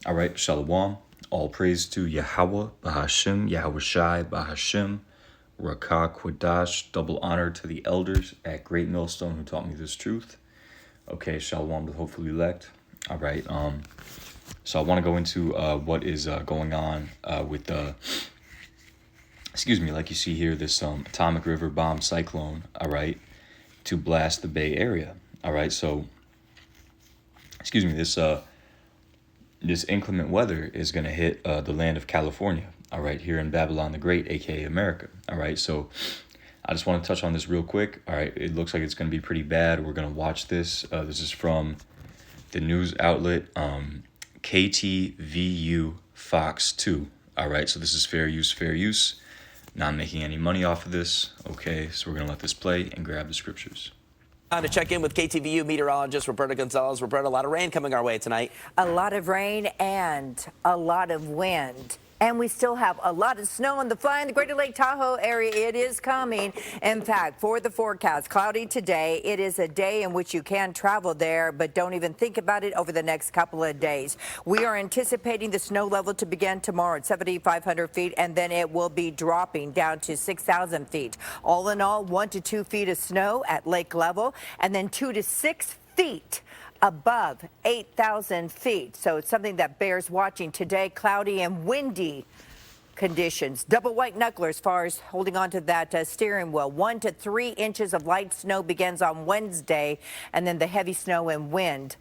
All right, Shalom. All praise to Yahweh, Bahashim, Yahweh Shai, Bahashim, Rakah Quadash. Double honor to the elders at Great Millstone who taught me this truth. Okay, Shalom to the hopefully elect. All right, so I want to go into what is going on with the, like you see here, this atomic river bomb cyclone, all right, to blast the Bay Area. All right, so, this inclement weather is going to hit the land of California, all right, here in Babylon the Great, aka America. All right, so I just want to touch on this real quick. All right, it looks like it's going to be pretty bad. We're going to watch this. This is from the news outlet KTVU Fox 2. All right, so this is fair use. Not making any money off of this. Okay, so we're going to let this play and grab the scriptures. On to check in with KTVU meteorologist Roberta Gonzalez. Roberta, a lot of rain coming our way tonight. A lot of rain and a lot of wind. And we still have a lot of snow on the fly in the Greater Lake Tahoe area. It is coming. In fact, for the forecast, cloudy today. It is a day in which you can travel there, but don't even think about it over the next couple of days. We are anticipating the snow level to begin tomorrow at 7,500 feet, and then it will be dropping down to 6,000 feet. All in all, 1 to 2 feet of snow at lake level, and then 2 to 6 feet above 8,000 feet. So it's something that bears watching today. Cloudy and windy conditions. Double white knuckler as far as holding on to that steering wheel. 1 to 3 inches of light snow begins on Wednesday, and then the heavy snow and wind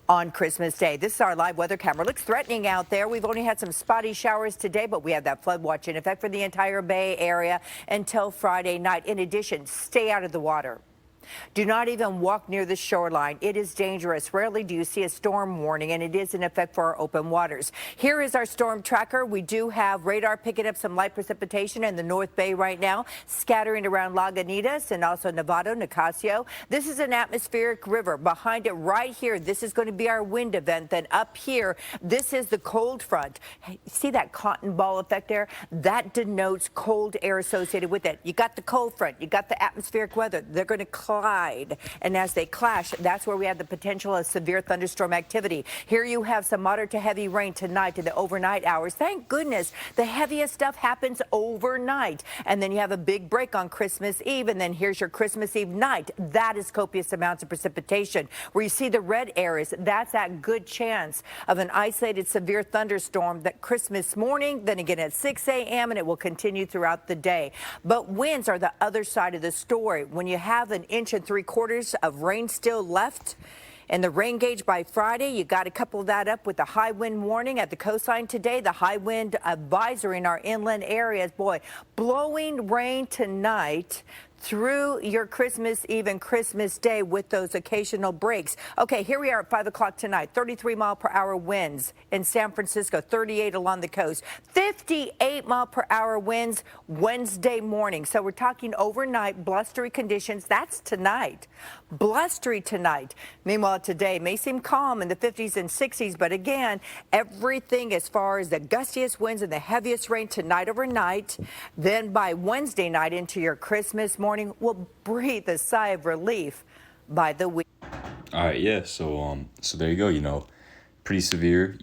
on Christmas Day. This is our live weather camera. Looks threatening out there. We've only had some spotty showers today, but we have that flood watch in effect for the entire Bay Area until Friday night. In addition, stay out of the water. Do not even walk near the shoreline. It is dangerous. Rarely do you see a storm warning, and it is in effect for our open waters. Here is our storm tracker. We do have radar picking up some light precipitation in the North Bay right now, scattering around Lagunitas and also Novato, Nicasio. This is an atmospheric river. Behind it right here, this is going to be our wind event. Then up here, this is the cold front. Hey, see that cotton ball effect there? That denotes cold air associated with it. You got the cold front. You got the atmospheric weather. They're going to collide. And as they clash, that's where we have the potential of severe thunderstorm activity. Here you have some moderate to heavy rain tonight in the overnight hours. Thank goodness the heaviest stuff happens overnight. And then you have a big break on Christmas Eve. And then here's your Christmas Eve night. That is copious amounts of precipitation. Where you see the red areas, that's that good chance of an isolated severe thunderstorm that Christmas morning, then again at 6 a.m. and it will continue throughout the day. But winds are the other side of the story. When you have an inch and 3/4 of rain still left in the rain gauge by Friday, you got to couple that up with the high wind warning at the coastline today, the high wind advisory in our inland areas. Boy, blowing rain tonight through your Christmas Eve and Christmas Day with those occasional breaks. Okay, here we are at 5 o'clock tonight. 33-mile-per-hour winds in San Francisco, 38 along the coast, 58-mile-per-hour winds Wednesday morning. So we're talking overnight blustery conditions. That's tonight. Blustery tonight. Meanwhile, today may seem calm in the 50s and 60s, but again, everything as far as the gustiest winds and the heaviest rain tonight overnight, then by Wednesday night into your Christmas morning, will breathe a sigh of relief by the week. All right, yeah. So there you go. Pretty severe.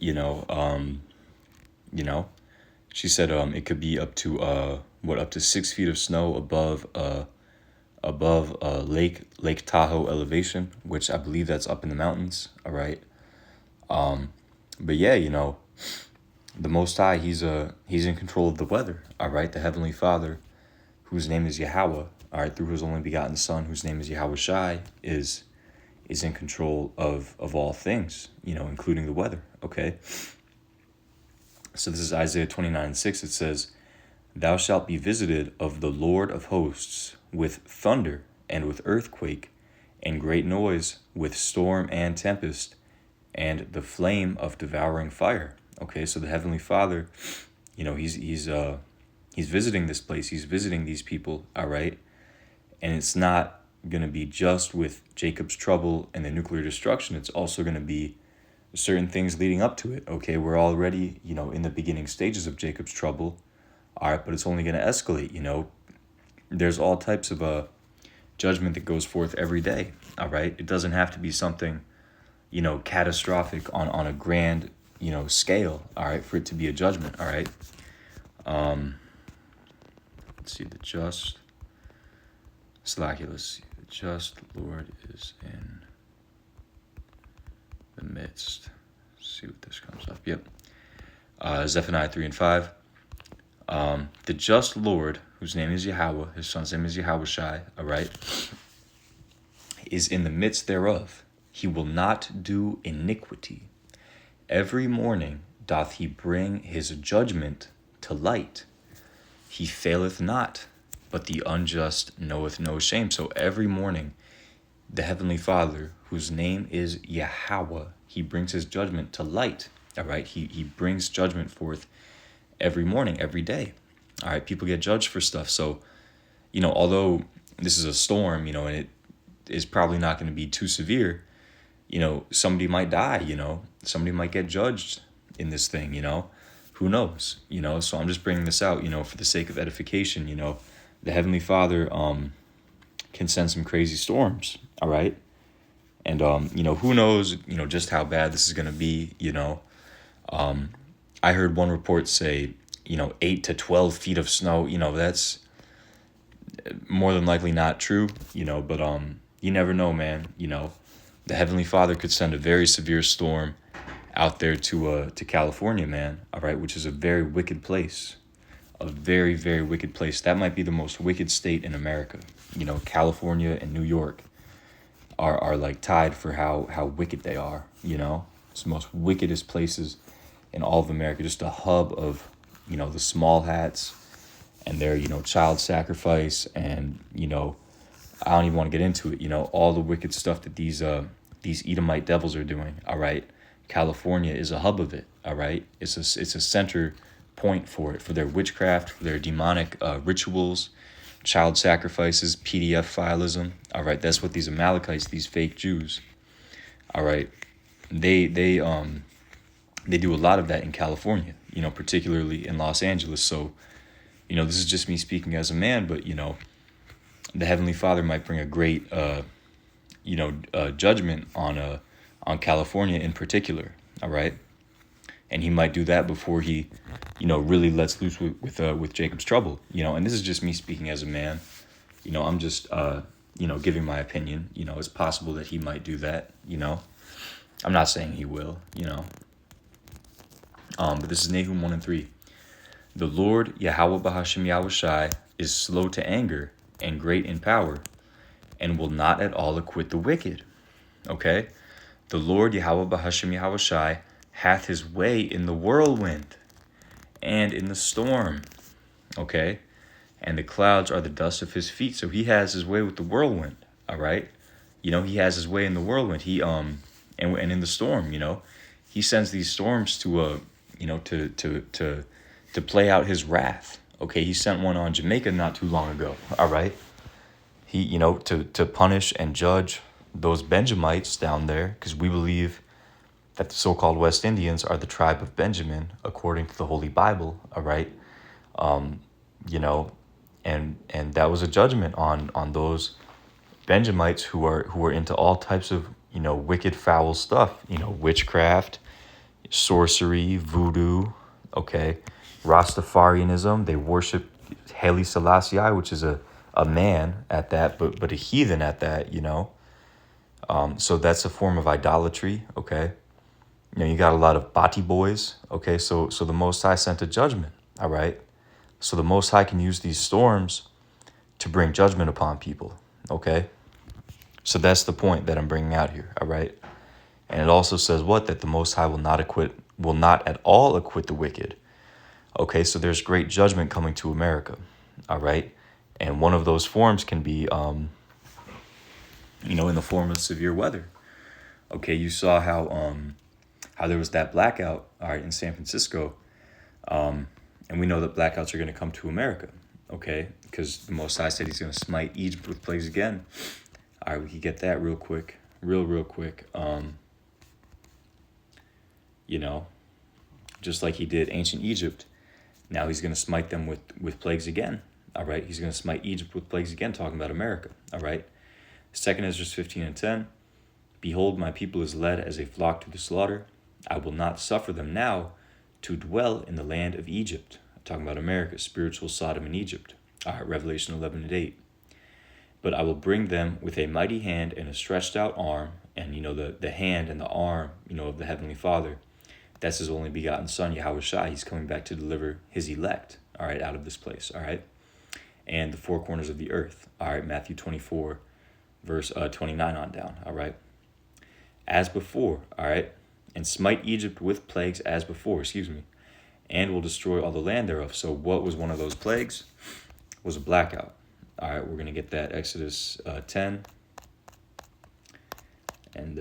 She said it could be up to up to 6 feet of snow above Lake Tahoe elevation, which I believe that's up in the mountains. All right. But yeah, the Most High, he's in control of the weather. All right, the Heavenly Father, whose name is Yahweh. All right, through his only begotten Son, whose name is Yahweh Shai, is in control of all things, including the weather, okay? So this is Isaiah 29:6. It says, "Thou shalt be visited of the Lord of hosts with thunder and with earthquake and great noise, with storm and tempest and the flame of devouring fire." Okay, so the Heavenly Father, he's visiting this place. He's visiting these people, all right? And it's not going to be just with Jacob's trouble and the nuclear destruction. It's also going to be certain things leading up to it. Okay, we're already, in the beginning stages of Jacob's trouble. All right, but it's only going to escalate, There's all types of judgment that goes forth every day, all right? It doesn't have to be something catastrophic on a grand, scale, all right, for it to be a judgment, all right? Let's see, the just, Slacky, let's see, the just Lord is in the midst. Let's see what this comes up, yep. Zephaniah 3 and 5. The just Lord, whose name is Yahweh, his son's name is Yahushai, all right, is in the midst thereof. He will not do iniquity. Every morning doth he bring his judgment to light. He faileth not, but the unjust knoweth no shame. So every morning, the Heavenly Father, whose name is Yahweh, he brings his judgment to light. All right, he brings judgment forth every morning, every day. All right, people get judged for stuff. So, although this is a storm, and it is probably not going to be too severe, somebody might die, somebody might get judged in this thing, who knows, so I'm just bringing this out, for the sake of edification. The Heavenly Father can send some crazy storms, all right? And, who knows, just how bad this is going to be, I heard one report say, 8 to 12 feet of snow, that's more than likely not true, but you never know, man. The Heavenly Father could send a very severe storm out there to California, man, all right, which is a very wicked place, a very, very wicked place. That might be the most wicked state in America. California and New York are like tied for how wicked they are, It's the most wickedest places in all of America, just a hub of, the small hats and their, child sacrifice and, I don't even want to get into it, all the wicked stuff that these Edomite devils are doing, all right? California is a hub of it, all right? It's a center point for it, for their witchcraft, for their demonic rituals, child sacrifices, PDF fileism, all right? That's what these Amalekites, these fake Jews, all right, they do a lot of that in California, particularly in Los Angeles. So, this is just me speaking as a man, but, the Heavenly Father might bring a great, judgment on California in particular, all right? And he might do that before he, really lets loose with Jacob's trouble, and this is just me speaking as a man. I'm just, giving my opinion. It's possible that he might do that, I'm not saying he will, but this is Nahum 1 and 3. The Lord, Yahweh Bahashem Yahushai, is slow to anger and great in power, and will not at all acquit the wicked. Okay? The Lord, Yahweh Bahashem Yahushai, hath his way in the whirlwind and in the storm. Okay? And the clouds are the dust of his feet. So he has his way with the whirlwind. All right? He has his way in the whirlwind. He and in the storm, he sends these storms to to play out his wrath. Okay, he sent one on Jamaica not too long ago. All right, he to punish and judge those Benjamites down there, because we believe that the so-called West Indians are the tribe of Benjamin according to the Holy Bible. All right, and that was a judgment on those Benjamites who are into all types of wicked, foul stuff. Witchcraft, sorcery, voodoo. Okay, Rastafarianism. They worship Haile Selassie, which is a man at that, but a heathen at that. So that's a form of idolatry. Okay, you got a lot of Bati boys. Okay, so the Most High sent a judgment. All right, so the Most High can use these storms to bring judgment upon people. Okay. So that's the point that I'm bringing out here, all right? And it also says what? That the Most High will not at all acquit the wicked. Okay, so there's great judgment coming to America, all right? And one of those forms can be, in the form of severe weather. Okay, you saw how there was that blackout, all right, in San Francisco, and we know that blackouts are going to come to America, okay? Because the Most High said he's going to smite Egypt with plagues again. All right, we can get that real quick. Just like he did ancient Egypt, now he's going to smite them with plagues again. All right, he's going to smite Egypt with plagues again, talking about America. All right, 2 Ezra 15 and 10. Behold, my people is led as a flock to the slaughter. I will not suffer them now to dwell in the land of Egypt. I'm talking about America, spiritual Sodom and Egypt. All right, Revelation 11:8. But I will bring them with a mighty hand and a stretched out arm. And, the hand and the arm, of the Heavenly Father. That's his only begotten Son, Yahweh Shai. He's coming back to deliver his elect, all right, out of this place, all right? And the four corners of the earth, all right, Matthew 24, verse 29 on down, all right? As before, all right? And smite Egypt with plagues as before, and will destroy all the land thereof. So what was one of those plagues? Was a blackout. All right, we're going to get that Exodus 10. And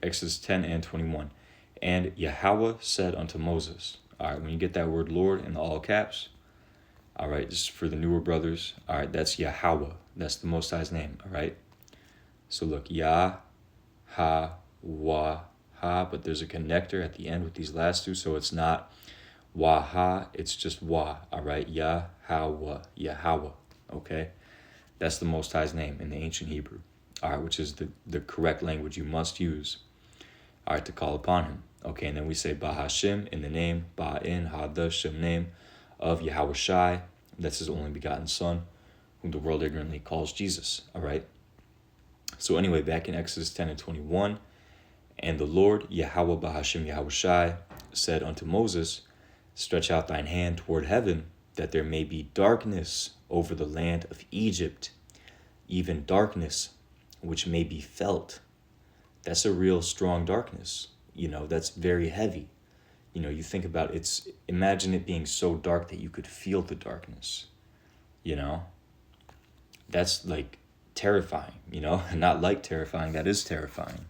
Exodus 10 and 21. And Yahweh said unto Moses. All right, when you get that word Lord in all caps, all right, just for the newer brothers, all right, that's Yahweh. That's the Most High's name, all right? So look, Yah, Ha, Wah, Ha, but there's a connector at the end with these last two, so it's not Wah, Ha, it's just Wah, all right? Yah, Ha, Wah, Yahweh, okay? That's the Most High's name in the ancient Hebrew, all right, which is the correct language you must use, all right, to call upon him. Okay, and then we say Bahashim in the name, Ba'in, Hada, Shem name of Yahweh Shai. That's his only begotten Son, whom the world ignorantly calls Jesus. All right. So anyway, back in Exodus 10 and 21, and the Lord, Yahweh Bahashim Yahweh Shai, said unto Moses, stretch out thine hand toward heaven, that there may be darkness over the land of Egypt, even darkness which may be felt. That's a real strong darkness. That's very heavy. You think about imagine it being so dark that you could feel the darkness. That's like terrifying, not like terrifying, that is terrifying,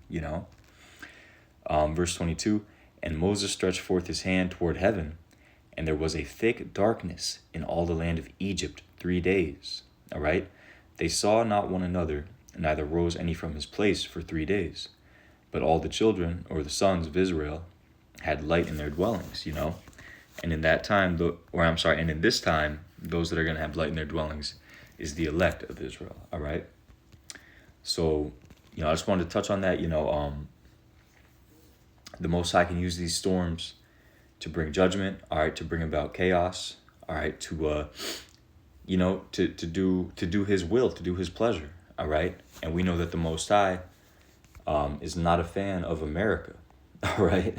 Verse 22, and Moses stretched forth his hand toward heaven, and there was a thick darkness in all the land of Egypt 3 days. All right. They saw not one another, neither rose any from his place for 3 days. But all the children, or the sons of Israel, had light in their dwellings, And in that time, and in this time, those that are going to have light in their dwellings is the elect of Israel, all right? So, I just wanted to touch on that, the Most High can use these storms to bring judgment, all right, to bring about chaos, all right, to do his will, to do his pleasure, all right? And we know that the Most High is not a fan of America, all right?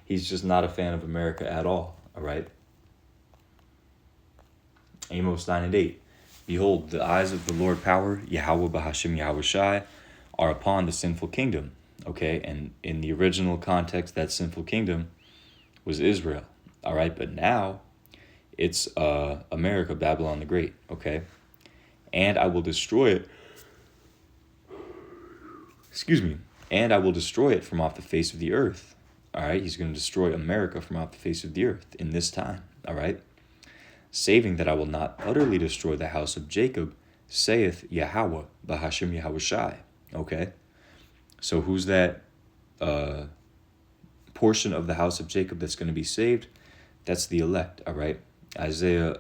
He's just not a fan of America at all right? Amos 9 and 8. Behold, the eyes of the Lord power, Yahweh Bahashim Yahweh Shai, are upon the sinful kingdom, okay? And in the original context, that sinful kingdom was Israel, all right? But now it's America, Babylon the Great, okay? And I will destroy it. And I will destroy it from off the face of the earth. All right, he's going to destroy America from off the face of the earth in this time. All right, saving that I will not utterly destroy the house of Jacob, saith Yahweh, Bahashim Yahweh Shai. Okay, so who's that portion of the house of Jacob that's going to be saved? That's the elect. All right, Isaiah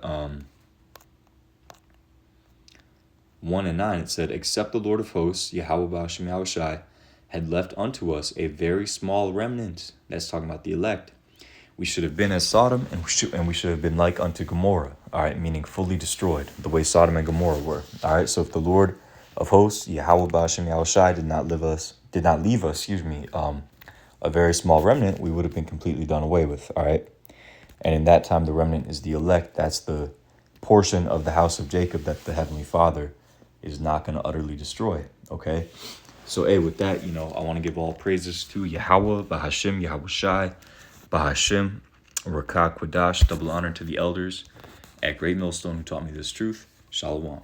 1 and 9, it said, except the Lord of hosts, Yahweh Bahashim Yahweh Shai, had left unto us a very small remnant. That's talking about the elect. We should have been as Sodom, and we should have been like unto Gomorrah. All right, meaning fully destroyed, the way Sodom and Gomorrah were. All right, so if the Lord of hosts, Yahweh Bahashim Yahweh Shai, did not leave us, a very small remnant, we would have been completely done away with. All right, and in that time, the remnant is the elect. That's the portion of the house of Jacob that the Heavenly Father is not going to utterly destroy. Okay. So, with that, I want to give all praises to Yahweh, Bahashim, Yahweh Shai, Bahashim, Rakah Quadash, double honor to the elders at Great Millstone who taught me this truth. Shalom.